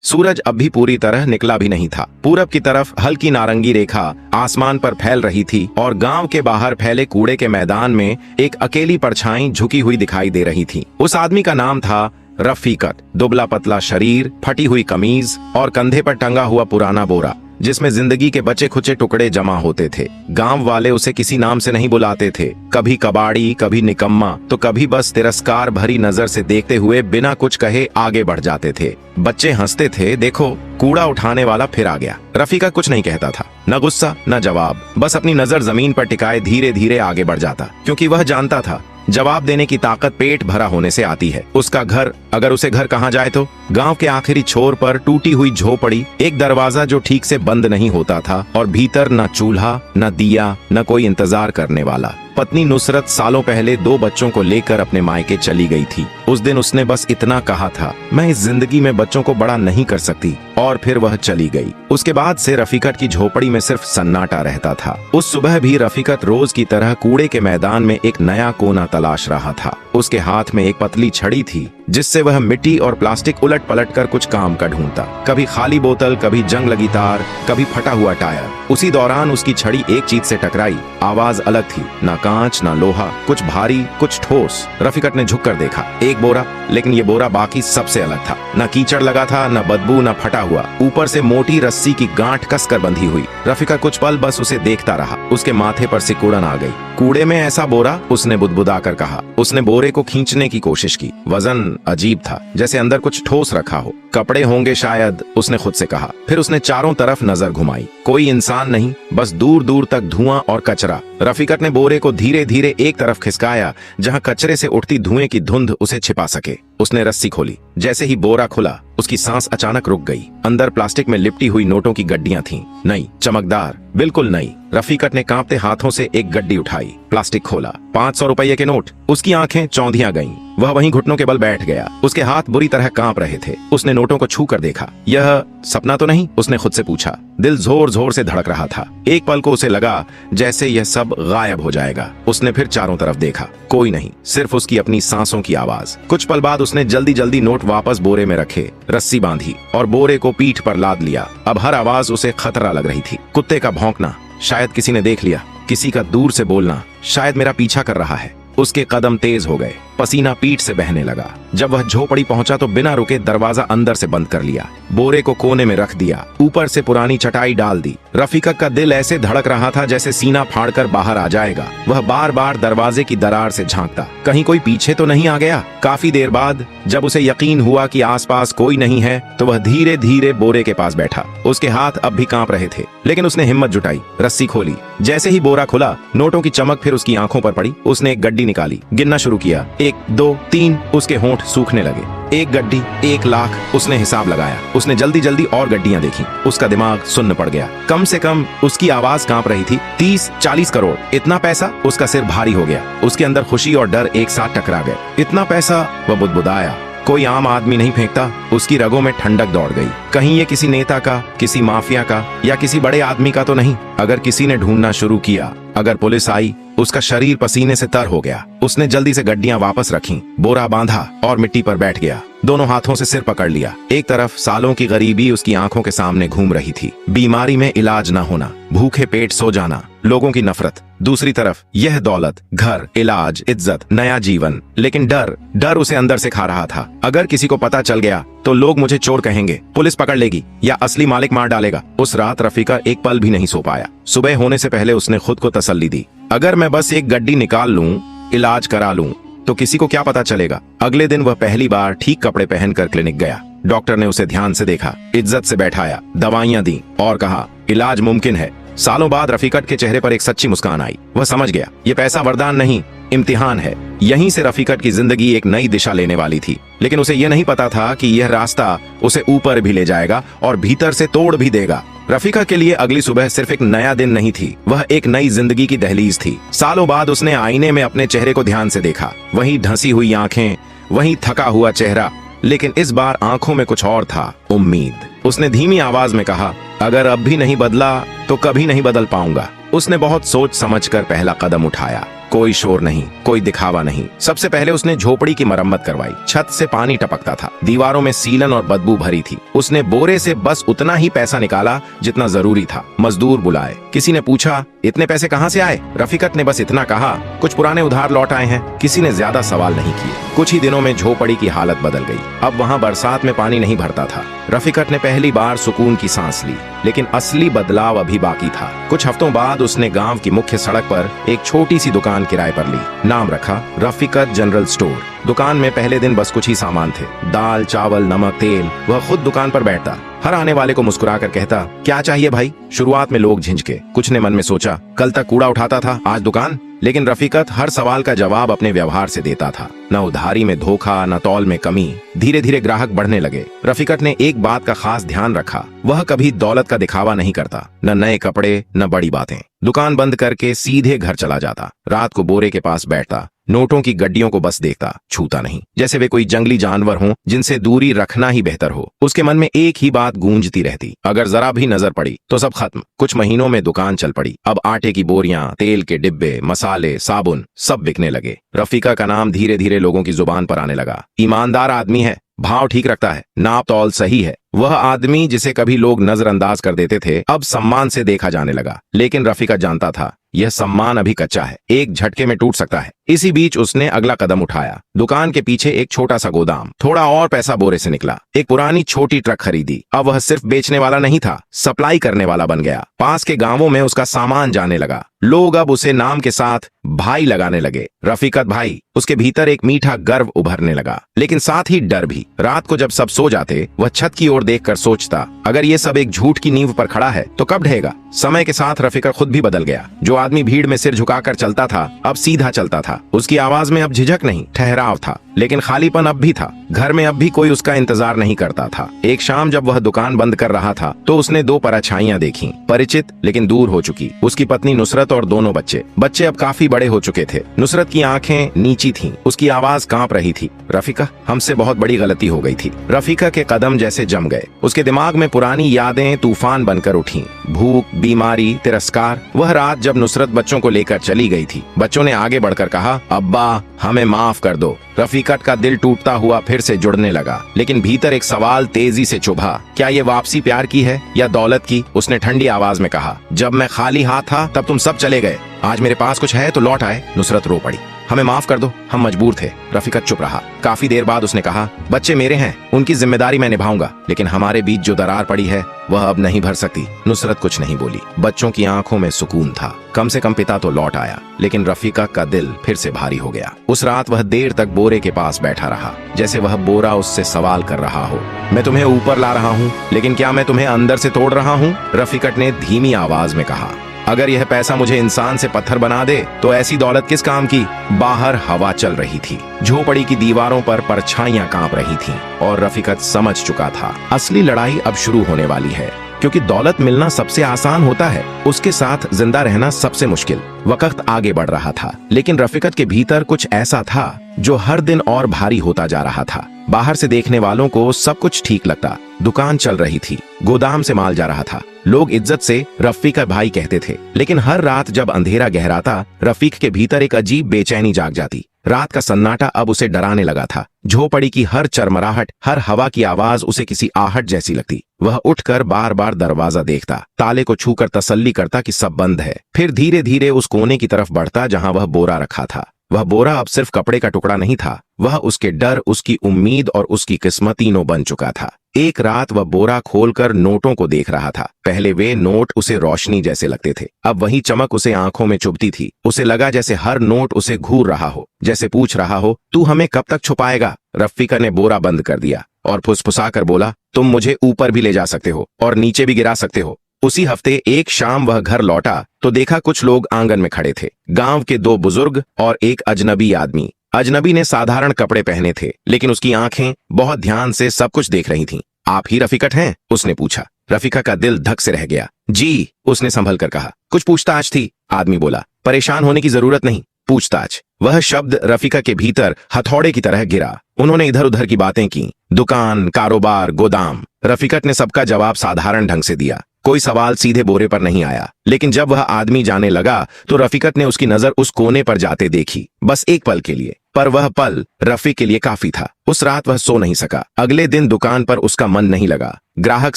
सूरज अब भी पूरी तरह निकला भी नहीं था। पूरब की तरफ हल्की नारंगी रेखा आसमान पर फैल रही थी और गांव के बाहर फैले कूड़े के मैदान में एक अकेली परछाई झुकी हुई दिखाई दे रही थी। उस आदमी का नाम था रफीकत। दुबला पतला शरीर, फटी हुई कमीज और कंधे पर टंगा हुआ पुराना बोरा जिसमें जिंदगी के बचे खुचे टुकड़े जमा होते थे। गांव वाले उसे किसी नाम से नहीं बुलाते थे, कभी कबाड़ी, कभी निकम्मा, तो कभी बस तिरस्कार भरी नजर से देखते हुए बिना कुछ कहे आगे बढ़ जाते थे। बच्चे हंसते थे, देखो कूड़ा उठाने वाला फिर आ गया। रफीका कुछ नहीं कहता था, न गुस्सा न जवाब, बस अपनी नजर जमीन पर टिकाए धीरे धीरे आगे बढ़ जाता, क्योंकि वह जानता था जवाब देने की ताकत पेट भरा होने से आती है। उसका घर, अगर उसे घर कहा जाए तो गांव के आखिरी छोर पर टूटी हुई झोपड़ी, एक दरवाजा जो ठीक से बंद नहीं होता था और भीतर न चूल्हा न दिया न कोई इंतजार करने वाला। पत्नी नुसरत सालों पहले 2 बच्चों को लेकर अपने मायके चली गई थी। उस दिन उसने बस इतना कहा था, मैं इस जिंदगी में बच्चों को बड़ा नहीं कर सकती, और फिर वह चली गई। उसके बाद से रफीकत की झोपड़ी में सिर्फ सन्नाटा रहता था। उस सुबह भी रफीकत रोज की तरह कूड़े के मैदान में एक नया कोना तलाश रहा था। उसके हाथ में एक पतली छड़ी थी जिससे वह मिट्टी और प्लास्टिक उलट पलट कर कुछ काम का ढूंढता। कभी खाली बोतल, कभी जंग लगी तार, कभी फटा हुआ टायर। उसी दौरान उसकी छड़ी एक चीज से टकराई। आवाज अलग थी, ना कांच ना लोहा, कुछ भारी कुछ ठोस। रफीकत ने झुककर देखा, एक बोरा, लेकिन ये बोरा बाकी सबसे अलग था। न कीचड़ लगा था, न बदबू, न फटा हुआ, ऊपर से मोटी रस्सी की गांठ कसकर बंधी हुई। रफीका कुछ पल बस उसे देखता रहा। उसके माथे पर सिकुड़न आ गई। कूड़े में ऐसा बोरा, उसने बुदबुदाकर कहा। उसने बोरे को खींचने की कोशिश की। वजन अजीब था, जैसे अंदर कुछ ठोस रखा हो। कपड़े होंगे शायद, उसने खुद से कहा। फिर उसने चारों तरफ नजर घुमाई, कोई इंसान नहीं, बस दूर दूर तक धुआं और कचरा। रफीकत ने बोरे को धीरे धीरे एक तरफ खिसकाया जहां कचरे से उठती धुएं की धुंध उसे छिपा सके। उसने रस्सी खोली। जैसे ही बोरा खुला, उसकी सांस अचानक रुक गई। अंदर प्लास्टिक में लिपटी हुई नोटों की गड्डियां थीं, नई, चमकदार, बिल्कुल नई। रफीकत ने कांपते हाथों से एक गड्डी उठाई, प्लास्टिक खोला। 500 रुपये के नोट। उसकी आंखें चौंधियां गईं। वह वहीं घुटनों के बल बैठ गया। उसके हाथ बुरी तरह कांप रहे थे। उसने नोटों को छू कर देखा। यह सपना तो नहीं, उसने खुद से पूछा। दिल जोर जोर से धड़क रहा था। एक पल को उसे लगा जैसे यह सब गायब हो जाएगा। उसने फिर चारों तरफ देखा, कोई नहीं, सिर्फ उसकी अपनी सांसों की आवाज। कुछ पल बाद उसने जल्दी जल्दी नोट वापस बोरे में रखे, रस्सी बांधी और बोरे को पीठ पर लाद लिया। अब हर आवाज उसे खतरा लग रही थी। कुत्ते का भौंकना, शायद किसी ने देख लिया। किसी का दूर से बोलना, शायद मेरा पीछा कर रहा है। उसके कदम तेज हो गए, पसीना पीठ से बहने लगा। जब वह झोपड़ी पहुंचा तो बिना रुके दरवाजा अंदर से बंद कर लिया। बोरे को कोने में रख दिया, ऊपर से पुरानी चटाई डाल दी। रफीका का दिल ऐसे धड़क रहा था जैसे सीना फाड़कर बाहर आ जाएगा। वह बार बार दरवाजे की दरार से झांकता, कहीं कोई पीछे तो नहीं आ गया। काफी देर बाद जब उसे यकीन हुआ कि आसपास कोई नहीं है तो वह धीरे धीरे बोरे के पास बैठा। उसके हाथ अब भी कांप रहे थे, लेकिन उसने हिम्मत जुटाई, रस्सी खोली। जैसे ही बोरा खुला, नोटों की चमक फिर उसकी आंखों पर पड़ी। उसने एक गड्डी निकाली, गिनना शुरू किया, 1 2 3। उसके होंठ सूखने लगे। एक गड्डी, 1 लाख, उसने हिसाब लगाया। उसने जल्दी जल्दी और गड्डियां देखी। उसका दिमाग सुन्न पड़ गया। कम से कम, उसकी आवाज कांप रही थी, 30-40 करोड़। इतना पैसा? उसका सिर भारी हो गया। उसके अंदर खुशी और डर एक साथ टकरा गए। इतना पैसा? वह बुदबुदाया। कोई आम आदमी नहीं फेंकता। उसकी रगों में ठंडक दौड़ गई। कहीं ये किसी नेता का, किसी माफिया का या किसी बड़े आदमी का तो नहीं। अगर किसी ने ढूंढना शुरू किया, अगर पुलिस आई, उसका शरीर पसीने से तर हो गया। उसने जल्दी से गड्डियां वापस रखीं, बोरा बांधा और मिट्टी पर बैठ गया। दोनों हाथों से सिर पकड़ लिया। एक तरफ सालों की गरीबी उसकी आंखों के सामने घूम रही थी, बीमारी में इलाज न होना, भूखे पेट सो जाना, लोगों की नफरत। दूसरी तरफ यह दौलत, घर, इलाज, इज्जत, नया जीवन। लेकिन डर उसे अंदर से खा रहा था। अगर किसी को पता चल गया तो लोग मुझे चोर कहेंगे, पुलिस पकड़ लेगी या असली मालिक मार डालेगा। उस रात रफीका एक पल भी नहीं सो पाया। सुबह होने से पहले उसने खुद को तसल्ली दी, अगर मैं बस एक गड्डी निकाल लूं, इलाज करा लूं, तो किसी को क्या पता चलेगा। अगले दिन वह पहली बार ठीक कपड़े पहनकर क्लिनिक गया। डॉक्टर ने उसे ध्यान से देखा, इज्जत से बैठाया, दवाइयां दी और कहा, इलाज मुमकिन है। सालों बाद रफीकत के चेहरे पर एक सच्ची मुस्कान आई। वह समझ गया, ये पैसा वरदान नहीं, इम्तिहान है। यहीं से रफीकत की जिंदगी एक नई दिशा लेने वाली थी। लेकिन उसे यह नहीं पता था कि यह रास्ता उसे ऊपर भी ले जाएगा और भीतर से तोड़ भी देगा। रफीका के लिए अगली सुबह सिर्फ एक नया दिन नहीं थी, वह एक नई जिंदगी की दहलीज थी। सालों बाद उसने आईने में अपने चेहरे को ध्यान से देखा। वही ढंसी हुई आंखें, वही थका हुआ चेहरा, लेकिन इस बार आंखों में कुछ और था, उम्मीद। उसने धीमी आवाज में कहा, अगर अब भी नहीं बदला तो कभी नहीं बदल पाऊंगा। उसने बहुत सोच समझकर पहला कदम उठाया। कोई शोर नहीं, कोई दिखावा नहीं। सबसे पहले उसने झोपड़ी की मरम्मत करवाई। छत से पानी टपकता था, दीवारों में सीलन और बदबू भरी थी। उसने बोरे से बस उतना ही पैसा निकाला जितना जरूरी था। मजदूर बुलाए। किसी ने पूछा, इतने पैसे कहाँ से आए? रफीकत ने बस इतना कहा, कुछ पुराने उधार लौट आए हैं। किसी ने ज्यादा सवाल नहीं किए। कुछ ही दिनों में झोपड़ी की हालत बदल गई। अब वहाँ बरसात में पानी नहीं भरता था। रफीकत ने पहली बार सुकून की सांस ली, लेकिन असली बदलाव अभी बाकी था। कुछ हफ्तों बाद उसने गांव की मुख्य सड़क पर एक छोटी सी दुकान किराए पर ली। नाम रखा रफीकत जनरल स्टोर। दुकान में पहले दिन बस कुछ ही सामान थे, दाल, चावल, नमक, तेल। वह खुद दुकान पर बैठता, हर आने वाले को मुस्कुरा कर कहता, क्या चाहिए भाई? शुरुआत में लोग झिझके। कुछ ने मन में सोचा, कल तक कूड़ा उठाता था, आज दुकान। लेकिन रफीकत हर सवाल का जवाब अपने व्यवहार से देता था। न उधारी में धोखा, न तौल में कमी। धीरे धीरे ग्राहक बढ़ने लगे। रफीकत ने एक बात का खास ध्यान रखा, वह कभी दौलत का दिखावा नहीं करता, न नए कपड़े, न बड़ी बातें। दुकान बंद करके सीधे घर चला जाता। रात को बोरे के पास बैठता, नोटों की गड्डियों को बस देखता, छूता नहीं, जैसे वे कोई जंगली जानवर हों जिनसे दूरी रखना ही बेहतर हो। उसके मन में एक ही बात गूंजती रहती, अगर जरा भी नजर पड़ी तो सब खत्म। कुछ महीनों में दुकान चल पड़ी। अब आटे की बोरियां, तेल के डिब्बे, मसाले, साबुन सब बिकने लगे। रफीका का नाम धीरे धीरे लोगों की जुबान पर आने लगा। ईमानदार आदमी है, भाव ठीक रखता है, नाप तौल सही है। वह आदमी जिसे कभी लोग नजरअंदाज कर देते थे, अब सम्मान से देखा जाने लगा। लेकिन रफीका जानता था, यह सम्मान अभी कच्चा है, एक झटके में टूट सकता है। इसी बीच उसने अगला कदम उठाया। दुकान के पीछे एक छोटा सा गोदाम। थोड़ा और पैसा बोरे से निकला। एक पुरानी छोटी ट्रक खरीदी। अब वह सिर्फ बेचने वाला नहीं था, सप्लाई करने वाला बन गया। पास के गांवों में उसका सामान जाने लगा। लोग अब उसे नाम के साथ भाई लगाने लगे। रफीकत भाई। उसके भीतर एक मीठा गर्व उभरने लगा, लेकिन साथ ही डर भी। रात को जब सब सो जाते, वह छत की ओर देखकर सोचता, अगर ये सब एक झूठ की नींव पर खड़ा है तो कब ढहेगा? समय के साथ रफीकत खुद भी बदल गया। जो आदमी भीड़ में सिर झुकाकर चलता था, अब सीधा चलता था। उसकी आवाज में अब झिझक नहीं, ठहराव था, लेकिन खालीपन अब भी था। घर में अब भी कोई उसका इंतजार नहीं करता था। एक शाम जब वह दुकान बंद कर रहा था, तो उसने दो परछाइयां देखी, परिचित लेकिन दूर हो चुकी। उसकी पत्नी नुसरत और दोनों बच्चे। बच्चे अब काफी बड़े हो चुके थे। नुसरत की आंखें नीची थीं, उसकी आवाज कांप रही थी, रफीका, हमसे बहुत बड़ी गलती हो गई थी। रफीका के कदम जैसे जम गए। उसके दिमाग में पुरानी यादें तूफान बनकर उठी। भूख, बीमारी, तिरस्कार। वह रात जब नुसरत बच्चों को लेकर चली गई थी, बच्चों ने आगे बढ़कर कहा, अब्बा हमें माफ कर दो। रफीकत का दिल टूटता हुआ फिर से जुड़ने लगा, लेकिन भीतर एक सवाल तेजी से चुभा, क्या ये वापसी प्यार की है या दौलत की? उसने ठंडी आवाज में कहा, जब मैं खाली हाथ था तब तुम सब चले गए, आज मेरे पास कुछ है तो लौट आए। नुसरत रो पड़ी, हमें माफ कर दो, हम मजबूर थे। रफीकत चुप रहा। काफी देर बाद उसने कहा, बच्चे मेरे हैं, उनकी जिम्मेदारी मैं निभाऊंगा, लेकिन हमारे बीच जो दरार पड़ी है वह अब नहीं भर सकती। नुसरत कुछ नहीं बोली। बच्चों की आंखों में सुकून था, कम से कम पिता तो लौट आया। लेकिन रफीका का दिल फिर से भारी हो गया। उस रात वह देर तक बोरे के पास बैठा रहा, जैसे वह बोरा उससे सवाल कर रहा हो, मैं तुम्हें ऊपर ला रहा हूँ, लेकिन क्या मैं तुम्हें अंदर से तोड़ रहा हूँ? रफीकत ने धीमी आवाज में कहा, अगर यह पैसा मुझे इंसान से पत्थर बना दे तो ऐसी दौलत किस काम की? बाहर हवा चल रही थी, झोपड़ी की दीवारों पर परछाइयां कांप रही थीं, और रफीकत समझ चुका था, असली लड़ाई अब शुरू होने वाली है। क्योंकि दौलत मिलना सबसे आसान होता है, उसके साथ जिंदा रहना सबसे मुश्किल। वक्त आगे बढ़ रहा था, लेकिन रफीकत के भीतर कुछ ऐसा था जो हर दिन और भारी होता जा रहा था। बाहर से देखने वालों को सब कुछ ठीक लगता, दुकान चल रही थी, गोदाम से माल जा रहा था, लोग इज्जत से रफीक भाई कहते थे। लेकिन हर रात जब अंधेरा गहराता, रफीक के भीतर एक अजीब बेचैनी जाग जाती। रात का सन्नाटा अब उसे डराने लगा था। झोपड़ी की हर चरमराहट, हर हवा की आवाज उसे किसी आहट जैसी लगती। वह उठकर बार बार दरवाजा देखता, ताले को छूकर तसल्ली करता कि सब बंद है। फिर धीरे धीरे उस कोने की तरफ बढ़ता जहां वह बोरा रखा था। वह बोरा अब सिर्फ कपड़े का टुकड़ा नहीं था, वह उसके डर, उसकी उम्मीद और उसकी किस्मत तीनों बन चुका था। एक रात वह बोरा खोलकर नोटों को देख रहा था। पहले वे नोट उसे रोशनी जैसे लगते थे, अब वही चमक उसे आंखों में चुभती थी। उसे लगा जैसे हर नोट उसे घूर रहा हो, जैसे पूछ रहा हो, तू हमें कब तक छुपाएगा? रफीका ने बोरा बंद कर दिया और फुसफुसाकर बोला, तुम मुझे ऊपर भी ले जा सकते हो और नीचे भी गिरा सकते हो। उसी हफ्ते एक शाम वह घर लौटा तो देखा कुछ लोग आंगन में खड़े थे। गांव के दो बुजुर्ग और एक अजनबी आदमी। अजनबी ने साधारण कपड़े पहने थे, लेकिन उसकी आंखें बहुत ध्यान से सब कुछ देख रही थीं। आप ही रफीकत हैं? उसने पूछा। रफीका का दिल धक से रह गया। जी, उसने संभल कर कहा। कुछ पूछताछ थी? आदमी बोला। परेशान होने की जरूरत नहीं, पूछताछ। वह शब्द रफीका के भीतर हथौड़े की तरह गिरा। उन्होंने इधर उधर की बातें की, दुकान, कारोबार, गोदाम। रफीकत ने सबका जवाब साधारण ढंग से दिया। कोई सवाल सीधे बोरे पर नहीं आया, लेकिन जब वह आदमी जाने लगा तो रफीकत ने उसकी नजर उस कोने पर जाते देखी, बस एक पल के लिए। पर वह पल रफीक के लिए काफी था। उस रात वह सो नहीं सका। अगले दिन दुकान पर उसका मन नहीं लगा। ग्राहक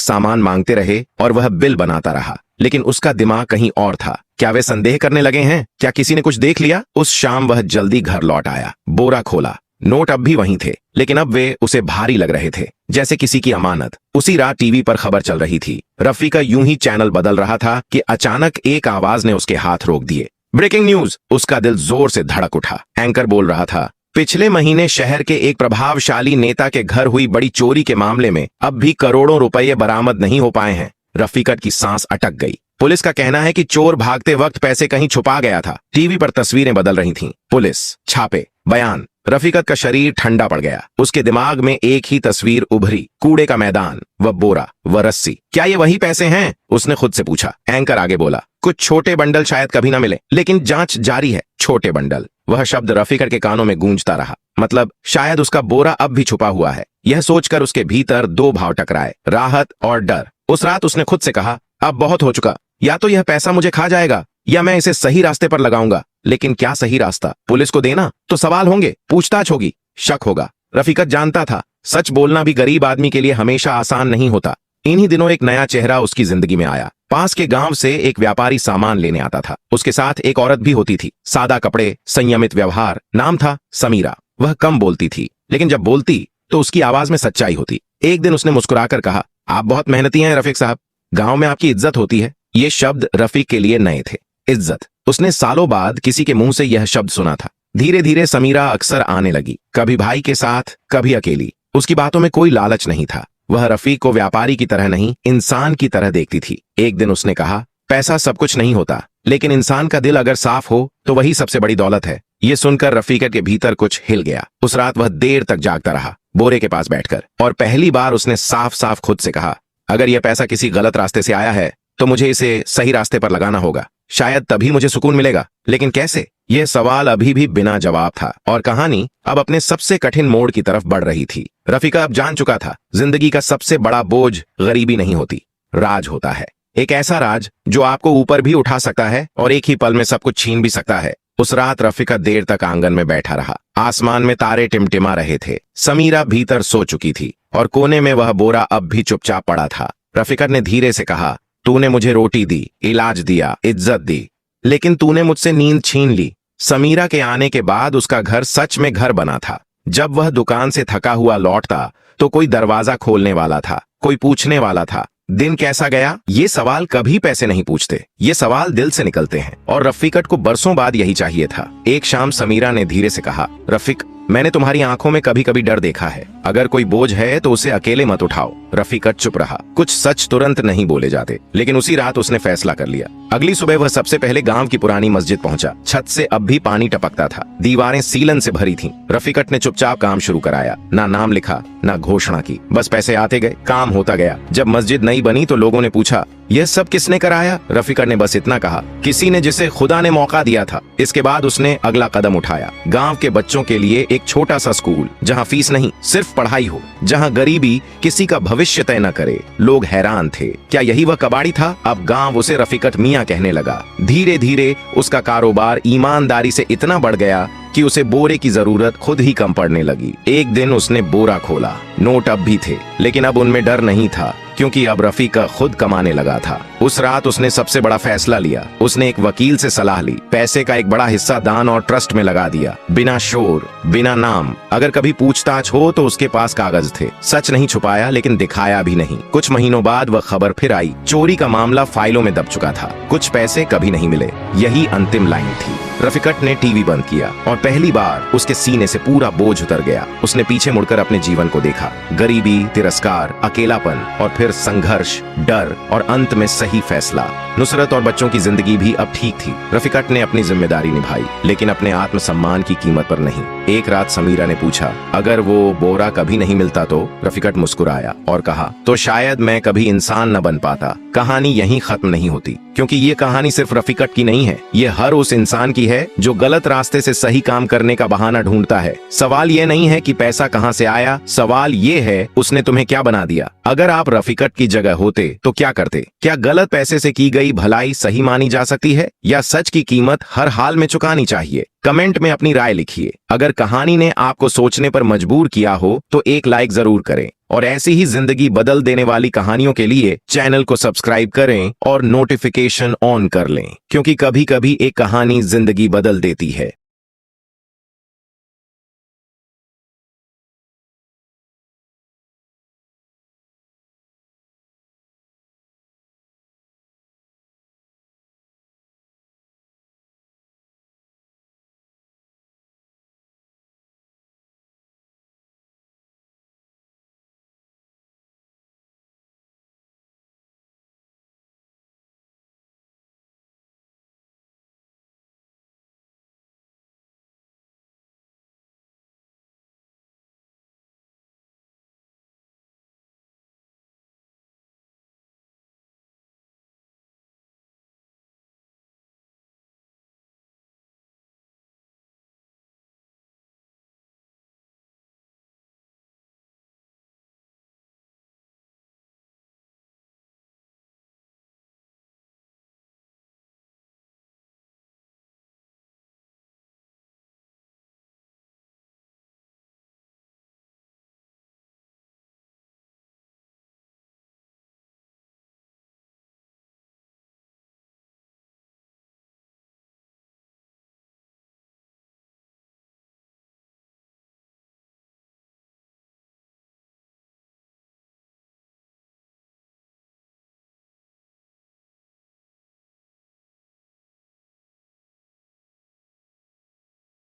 सामान मांगते रहे और वह बिल बनाता रहा, लेकिन उसका दिमाग कहीं और था। क्या वे संदेह करने लगे हैं? क्या किसी ने कुछ देख लिया? उस शाम वह जल्दी घर लौट आया, बोरा खोला। नोट अब भी वहीं थे, लेकिन अब वे उसे भारी लग रहे थे, जैसे किसी की अमानत। उसी रात टीवी पर खबर चल रही थी। रफीका यूं ही चैनल बदल रहा था कि अचानक एक आवाज ने उसके हाथ रोक दिए। Breaking news! उसका दिल जोर से धड़क उठा। एंकर बोल रहा था, पिछले महीने शहर के एक प्रभावशाली नेता के घर हुई बड़ी चोरी के मामले में अब भी करोड़ों रुपए बरामद नहीं हो पाए हैं। रफीकत की सांस अटक गई। पुलिस का कहना है कि चोर भागते वक्त पैसे कहीं छुपा गया था। टीवी पर तस्वीरें बदल रही थीं। पुलिस, छापे, बयान। रफीकत का शरीर ठंडा पड़ गया। उसके दिमाग में एक ही तस्वीर उभरी, कूड़े का मैदान, वह बोरा, वह रस्सी। क्या ये वही पैसे हैं? उसने खुद से पूछा। एंकर आगे बोला, कुछ छोटे बंडल शायद कभी ना मिले, लेकिन जांच जारी है। छोटे बंडल, वह शब्द रफीकत के कानों में गूंजता रहा। मतलब शायद उसका बोरा अब भी छुपा हुआ है। यह सोचकर उसके भीतर दो भाव टकराए, राहत और डर। उस रात उसने खुद से कहा, अब बहुत हो चुका। या तो यह पैसा मुझे खा जाएगा या मैं इसे सही रास्ते पर लगाऊंगा। लेकिन क्या सही रास्ता? पुलिस को देना तो सवाल होंगे, पूछताछ होगी, शक होगा। रफीकत जानता था, सच बोलना भी गरीब आदमी के लिए हमेशा आसान नहीं होता। इन्हीं दिनों एक नया चेहरा उसकी जिंदगी में आया। पास के गांव से एक व्यापारी सामान लेने आता था। उसके साथ एक औरत भी होती थी। सादा कपड़े, संयमित व्यवहार। नाम था समीरा। वह कम बोलती थी, लेकिन जब बोलती तो उसकी आवाज में सच्चाई होती। एक दिन उसने मुस्कुराकर कहा, आप बहुत मेहनती हैं रफीक साहब, गांव में आपकी इज्जत होती है। ये शब्द रफीक के लिए नए थे। इज्जत। उसने सालों बाद किसी के मुंह से यह शब्द सुना था। धीरे धीरे समीरा अक्सर आने लगी, कभी भाई के साथ, कभी अकेली। उसकी बातों में कोई लालच नहीं था। वह रफीक को व्यापारी की तरह नहीं, इंसान की तरह देखती थी। एक दिन उसने कहा, पैसा सब कुछ नहीं होता, लेकिन इंसान का दिल अगर साफ हो तो वही सबसे बड़ी दौलत है। ये सुनकर रफीकत के भीतर कुछ हिल गया। उस रात वह देर तक जागता रहा, बोरे के पास बैठकर, और पहली बार उसने साफ साफ खुद से कहा, अगर यह पैसा किसी गलत रास्ते से आया है तो मुझे इसे सही रास्ते पर लगाना होगा। शायद तभी मुझे सुकून मिलेगा, लेकिन कैसे? यह सवाल अभी भी बिना जवाब था, और कहानी अब अपने सबसे कठिन मोड़ की तरफ बढ़ रही थी। रफीका अब जान चुका था, जिंदगी का सबसे बड़ा बोझ गरीबी नहीं होती, राज होता है। एक ऐसा राज जो आपको ऊपर भी उठा सकता है और एक ही पल में सब कुछ छीन भी सकता है। उस रात रफीका देर तक आंगन में बैठा रहा। आसमान में तारे टिमटिमा रहे थे। समीरा भीतर सो चुकी थी और कोने में वह बोरा अब भी चुपचाप पड़ा था। रफीका ने धीरे से कहा, तूने मुझे रोटी दी, इलाज दिया, इज्जत दी, लेकिन तूने मुझसे नींद छीन ली। समीरा के आने के बाद उसका घर सच में घर बना था। जब वह दुकान से थका हुआ लौटता तो कोई दरवाजा खोलने वाला था, कोई पूछने वाला था, दिन कैसा गया? ये सवाल कभी पैसे नहीं पूछते, ये सवाल दिल से निकलते हैं। और रफीकत को बरसों बाद यही चाहिए था। एक शाम समीरा ने धीरे से कहा, रफीक, मैंने तुम्हारी आंखों में कभी कभी डर देखा है। अगर कोई बोझ है तो उसे अकेले मत उठाओ। रफीकत चुप रहा। कुछ सच तुरंत नहीं बोले जाते, लेकिन उसी रात उसने फैसला कर लिया। अगली सुबह वह सबसे पहले गांव की पुरानी मस्जिद पहुंचा। छत से अब भी पानी टपकता था, दीवारें सीलन से भरी थीं। रफीकत ने चुपचाप काम शुरू कराया। ना नाम लिखा, ना घोषणा की, बस पैसे आते गए, काम होता गया। जब मस्जिद नई बनी तो लोगों ने पूछा, यह सब किसने कराया? रफीकत ने बस इतना कहा, किसी ने जिसे खुदा ने मौका दिया था। इसके बाद उसने अगला कदम उठाया। गांव के बच्चों के लिए एक छोटा सा स्कूल, जहां फीस नहीं, सिर्फ पढ़ाई हो, जहां गरीबी किसी का भविष्य तय न करे। लोग हैरान थे, क्या यही वह कबाड़ी था? अब गांव उसे रफीकत मियां कहने लगा। धीरे धीरे उसका कारोबार ईमानदारी से इतना बढ़ गया कि उसे बोरे की जरूरत खुद ही कम पड़ने लगी। एक दिन उसने बोरा खोला। नोट अब भी थे, लेकिन अब उनमें डर नहीं था, क्योंकि अब रफीका खुद कमाने लगा था। उस रात उसने सबसे बड़ा फैसला लिया। उसने एक वकील से सलाह ली, पैसे का एक बड़ा हिस्सा दान और ट्रस्ट में लगा दिया, बिना शोर, बिना नाम। अगर कभी पूछताछ हो तो उसके पास कागज थे। सच नहीं छुपाया, लेकिन दिखाया भी नहीं। कुछ महीनों बाद वह खबर फिर आई। चोरी का मामला फाइलों में दब चुका था। कुछ पैसे कभी नहीं मिले। यही अंतिम लाइन थी। रफीकत ने टीवी बंद किया और पहली बार उसके सीने से पूरा बोझ उतर गया। उसने पीछे मुड़कर अपने जीवन को देखा। गरीबी, तिरस्कार, अकेलापन, और फिर संघर्ष, डर, और अंत में सही फैसला। नुसरत और बच्चों की जिंदगी भी अब ठीक थी। रफीकत ने अपनी जिम्मेदारी निभाई, लेकिन अपने आत्मसम्मान की कीमत पर नहीं। एक रात समीरा ने पूछा, अगर वो बोरा कभी नहीं मिलता तो? रफीकत मुस्कुराया और कहा, तो शायद मैं कभी इंसान न बन पाता। कहानी यहीं खत्म नहीं होती, क्योंकि ये कहानी सिर्फ रफीकत की नहीं है, ये हर उस इंसान की है जो गलत रास्ते से सही काम करने का बहाना ढूंढता है। सवाल ये नहीं है कि पैसा कहाँ से आया, सवाल ये है उसने तुम्हें क्या बना दिया। अगर आप रफीकत की जगह होते तो क्या करते? क्या गलत पैसे से की गई भलाई सही मानी जा सकती है, या सच की कीमत हर हाल में चुकानी चाहिए? कमेंट में अपनी राय लिखिए। अगर कहानी ने आपको सोचने पर मजबूर किया हो तो एक लाइक जरूर करें, और ऐसी ही जिंदगी बदल देने वाली कहानियों के लिए चैनल को सब्सक्राइब करें और नोटिफिकेशन ऑन कर लें, क्योंकि कभी कभी एक कहानी जिंदगी बदल देती है।